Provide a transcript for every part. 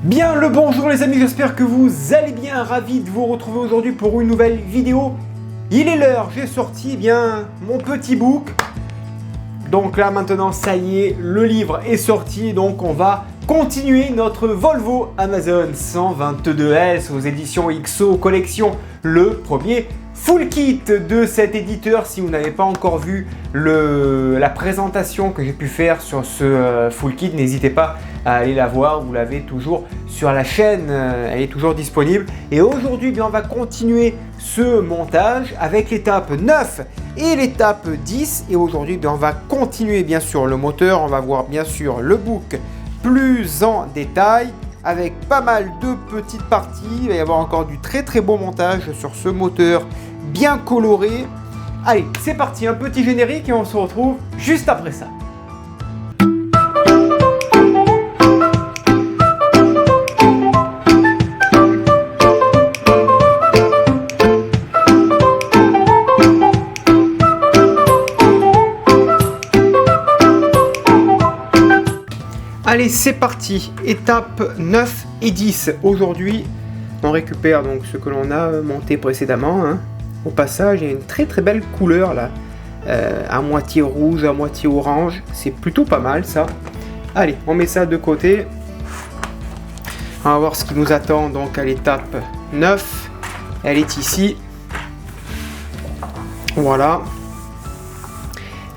Bien le bonjour les amis, j'espère que vous allez bien, ravi de vous retrouver aujourd'hui pour une nouvelle vidéo. Il est l'heure, j'ai sorti mon petit book. Donc là maintenant ça y est, le livre est sorti, donc on va continuer notre Volvo Amazon 122S aux éditions XO Collection, le premier full kit de cet éditeur. Si vous n'avez pas encore vu la présentation que j'ai pu faire sur ce full kit, n'hésitez pas à aller la voir, vous l'avez toujours sur la chaîne, elle est toujours disponible. Et aujourd'hui, on va continuer ce montage avec l'étape 9 et l'étape 10. Et aujourd'hui, on va continuer bien sûr le moteur, on va voir bien sûr le book plus en détail avec pas mal de petites parties. Il va y avoir encore du très beau montage sur ce moteur bien coloré. Allez, c'est parti, un petit générique et on se retrouve juste après ça. Allez, c'est parti, étape 9 et 10. Aujourd'hui, on récupère donc ce que l'on a monté précédemment. Au passage, il y a une très belle couleur là, à moitié rouge, à moitié orange. C'est plutôt pas mal ça. Allez, on met ça de côté. On va voir ce qui nous attend donc à l'étape 9. Elle est ici. Voilà.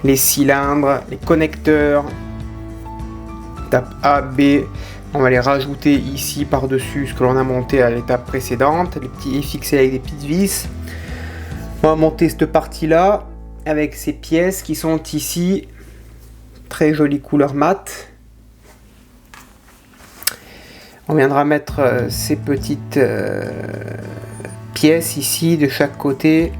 Les cylindres, les connecteurs. Étape A, B, on va les rajouter ici par-dessus ce que l'on a monté à l'étape précédente, les petits fixés avec des petites vis. On va monter cette partie-là avec ces pièces qui sont ici, très jolie couleur mat. On viendra mettre ces petites pièces ici de chaque côté.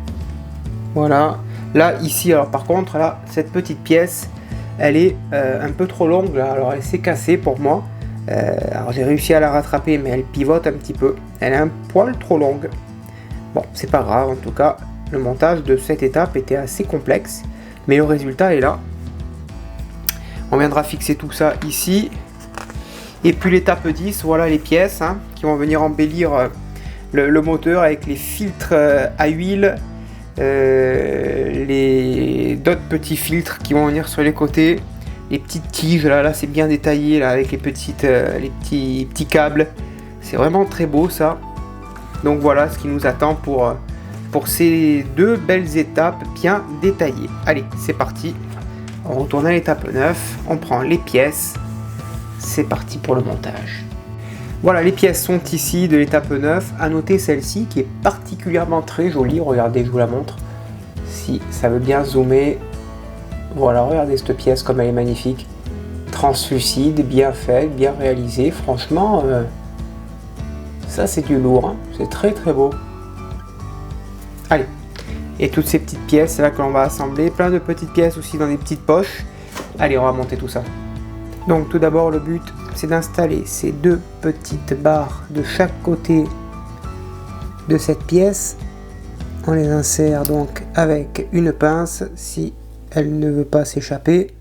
Voilà. Là, ici, alors par contre, là, cette petite pièce, elle est un peu trop longue là, alors elle s'est cassée pour moi. Alors j'ai réussi à la rattraper, mais elle pivote un petit peu. Elle est un poil trop longue. Bon, c'est pas grave, en tout cas, le montage de cette étape était assez complexe, mais le résultat est là. On viendra fixer tout ça ici. Et puis l'étape 10, voilà les pièces qui vont venir embellir le moteur avec les filtres à huile. D'autres petits filtres qui vont venir sur les côtés, les petites tiges là c'est bien détaillé là avec les petits câbles, c'est vraiment très beau ça. Donc voilà ce qui nous attend pour ces deux belles étapes bien détaillées. Allez, c'est parti, on retourne à l'étape 9, on prend les pièces, c'est parti pour le montage. Voilà, les pièces sont ici de l'étape 9. À noter celle-ci qui est particulièrement très jolie. Regardez, je vous la montre. Si ça veut bien zoomer. Voilà, regardez cette pièce comme elle est magnifique. Translucide, bien faite, bien réalisée. Franchement, ça c'est du lourd. C'est très beau. Allez. Et toutes ces petites pièces, c'est là que l'on va assembler. Plein de petites pièces aussi dans des petites poches. Allez, on va monter tout ça. Donc tout d'abord, le but, c'est d'installer ces deux petites barres de chaque côté de cette pièce. On les insère donc avec une pince si elle ne veut pas s'échapper.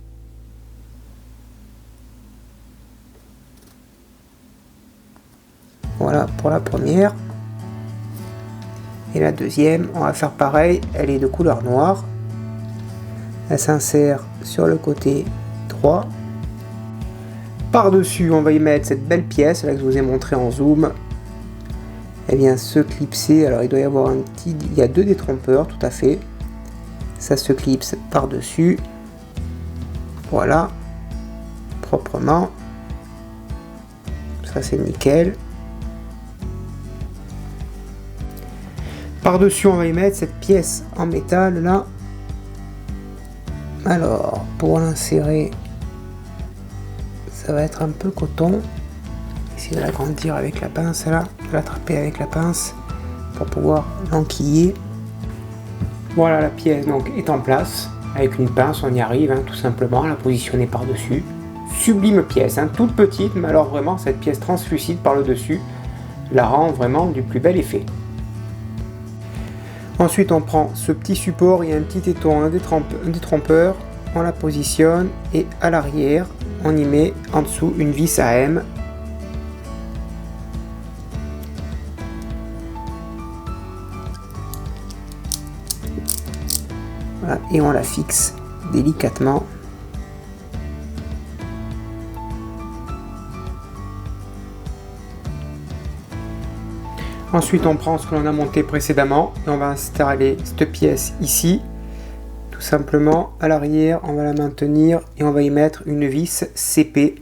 Voilà pour la première. Et la deuxième, on va faire pareil, elle est de couleur noire. Elle s'insère sur le côté droit. Par-dessus, on va y mettre cette belle pièce là que je vous ai montré en zoom. Elle vient se clipser. Alors, il doit y avoir il y a deux détrompeurs, tout à fait. Ça se clipse par-dessus. Voilà. Proprement. Ça, c'est nickel. Par-dessus, on va y mettre cette pièce en métal là. Alors, pour l'insérer, ça va être un peu coton. Essayer de l'agrandir avec la pince là, de l'attraper avec la pince pour pouvoir l'enquiller. Voilà, la pièce donc est en place. Avec une pince, on y arrive tout simplement à la positionner par-dessus. Sublime pièce, toute petite, mais alors vraiment cette pièce translucide par le dessus la rend vraiment du plus bel effet. Ensuite, on prend ce petit support, il y a un petit éton, un détrompeur. On la positionne et à l'arrière, on y met en dessous une vis à M Voilà, et on la fixe délicatement. Ensuite, on prend ce que l'on a monté précédemment et on va installer cette pièce ici. Tout simplement, à l'arrière, on va la maintenir et on va y mettre une vis CP.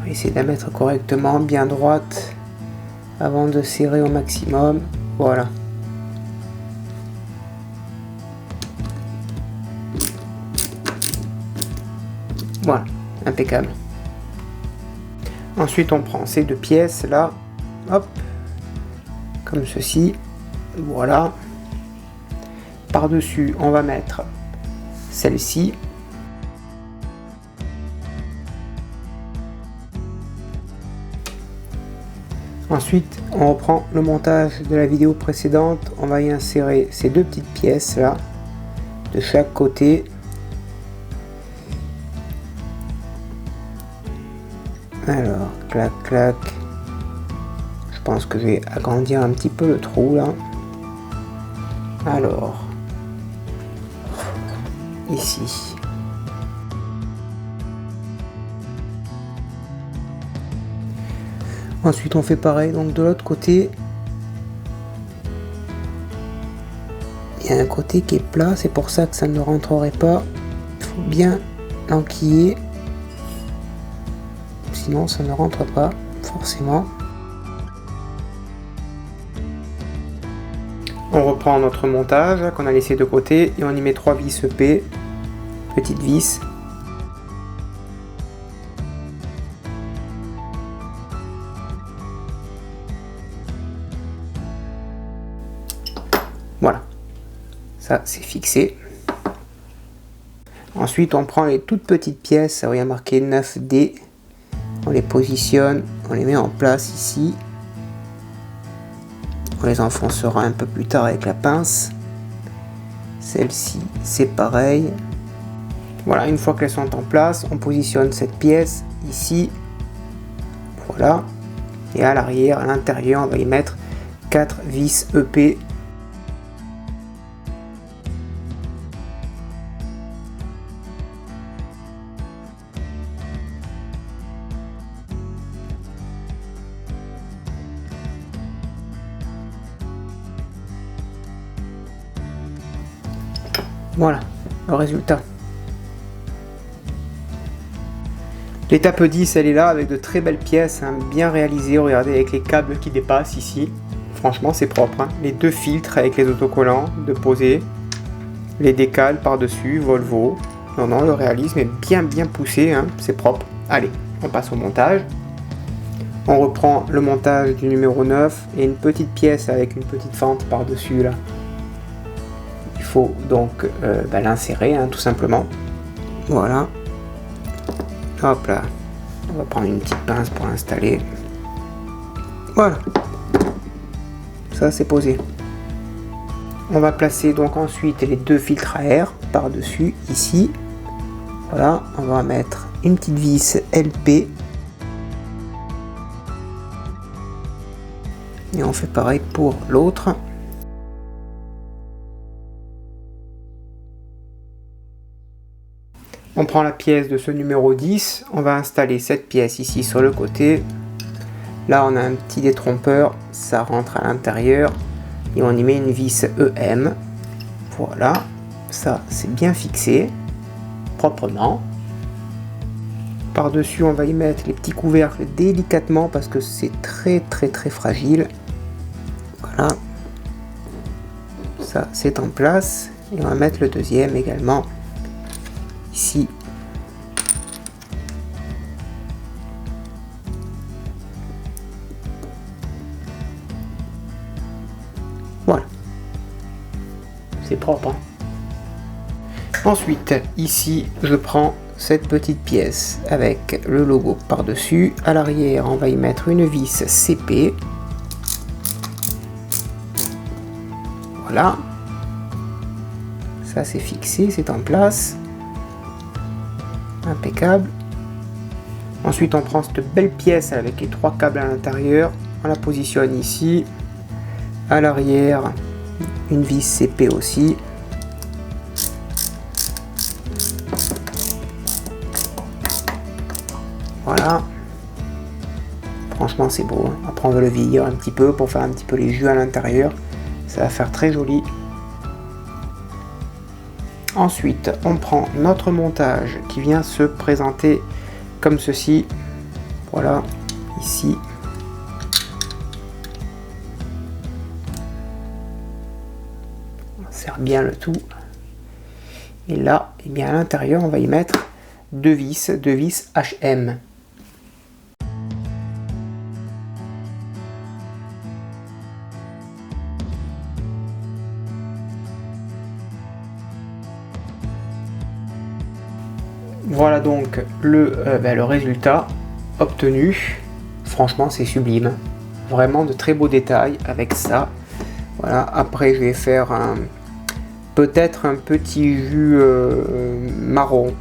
On va essayer de la mettre correctement, bien droite, avant de serrer au maximum. Voilà. Voilà, impeccable. Ensuite, on prend ces deux pièces là, hop, comme ceci, voilà. Par-dessus, on va mettre celle-ci. Ensuite, on reprend le montage de la vidéo précédente. On va y insérer ces deux petites pièces là, de chaque côté. Alors, clac, clac. Je pense que je vais agrandir un petit peu le trou là. Alors, ici. Ensuite, on fait pareil, donc de l'autre côté. Il y a un côté qui est plat, c'est pour ça que ça ne rentrerait pas. Il faut bien l'enquiller. Sinon ça ne rentre pas forcément. On reprend notre montage qu'on a laissé de côté et on y met 3 vis EP, petites vis. Voilà, ça c'est fixé. Ensuite on prend les toutes petites pièces, où il y a marqué 9D. On les positionne, on les met en place ici. On les enfoncera un peu plus tard avec la pince. Celle-ci, c'est pareil. Voilà, une fois qu'elles sont en place, on positionne cette pièce ici. Voilà. Et à l'arrière, à l'intérieur, on va y mettre 4 vis EP. Voilà le résultat. L'étape 10, elle est là avec de très belles pièces, hein, bien réalisées. Regardez avec les câbles qui dépassent ici. Franchement, c'est propre. Hein. Les deux filtres avec les autocollants de poser, les décals par-dessus, Volvo. Non, non, le réalisme est bien poussé. Hein. C'est propre. Allez, on passe au montage. On reprend le montage du numéro 9 et une petite pièce avec une petite fente par-dessus là. Il faut donc l'insérer, hein, tout simplement. Voilà. Hop là. On va prendre une petite pince pour l'installer. Voilà. Ça c'est posé. On va placer donc ensuite les deux filtres à air par-dessus ici. Voilà. On va mettre une petite vis LP. Et on fait pareil pour l'autre. On prend la pièce de ce numéro 10, on va installer cette pièce ici sur le côté. Là on a un petit détrompeur, ça rentre à l'intérieur et on y met une vis EM. Voilà, ça c'est bien fixé, proprement. Par-dessus on va y mettre les petits couvercles délicatement parce que c'est très fragile. Voilà, ça c'est en place et on va mettre le deuxième également. Ici. Voilà. C'est propre. Hein. Ensuite, ici, je prends cette petite pièce avec le logo par-dessus. À l'arrière, on va y mettre une vis CP. Voilà. Ça, c'est fixé, c'est en place. Impeccable. Ensuite on prend cette belle pièce avec les trois câbles à l'intérieur, on la positionne ici, À l'arrière, une vis CP aussi. Voilà. Franchement, c'est beau. Après, on va le vieillir un petit peu pour faire un petit peu les jus à l'intérieur. Ça va faire très joli. Ensuite, on prend notre montage qui vient se présenter comme ceci. Voilà, ici. On serre bien le tout. Et là, eh bien, à l'intérieur, on va y mettre deux vis HM. Voilà donc le résultat obtenu. Franchement, c'est sublime. Vraiment de très beaux détails avec ça. Voilà. Après, je vais faire peut-être un petit jus marron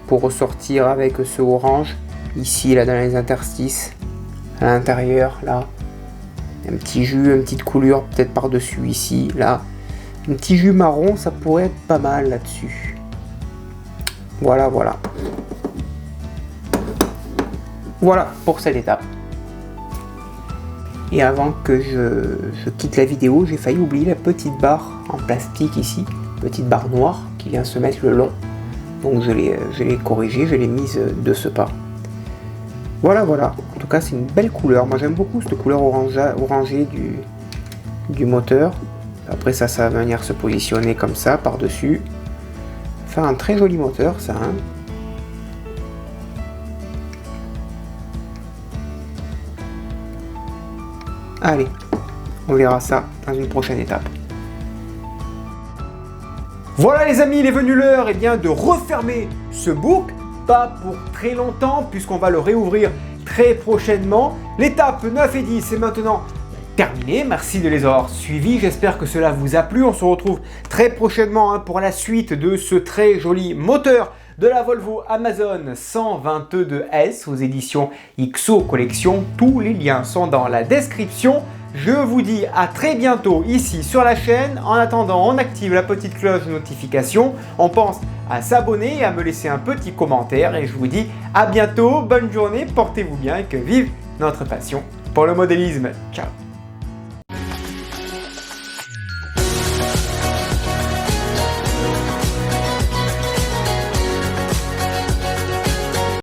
pour ressortir avec ce orange. Ici, là, dans les interstices. À l'intérieur, là. Un petit jus, une petite coulure peut-être par-dessus ici, là. Un petit jus marron, ça pourrait être pas mal là-dessus. Voilà, voilà. Voilà pour cette étape. Et avant que je quitte la vidéo, j'ai failli oublier la petite barre en plastique ici. Petite barre noire qui vient se mettre le long. Donc je l'ai corrigée, je l'ai mise de ce pas. Voilà, voilà. En tout cas, c'est une belle couleur. Moi, j'aime beaucoup cette couleur orangée du moteur. Après, ça va venir se positionner comme ça, par-dessus. Faire un très joli moteur, ça. Hein. Allez, on verra ça dans une prochaine étape. Voilà les amis, il est venu l'heure de refermer ce book. Pas pour très longtemps, puisqu'on va le réouvrir très prochainement. L'étape 9 et 10 est maintenant terminée. Merci de les avoir suivis. J'espère que cela vous a plu. On se retrouve très prochainement pour la suite de ce très joli moteur de la Volvo Amazon 122S aux éditions XO Collection. Tous les liens sont dans la description. Je vous dis à très bientôt ici sur la chaîne. En attendant, on active la petite cloche de notification. On pense à s'abonner et à me laisser un petit commentaire. Et je vous dis à bientôt, bonne journée, portez-vous bien et que vive notre passion pour le modélisme. Ciao!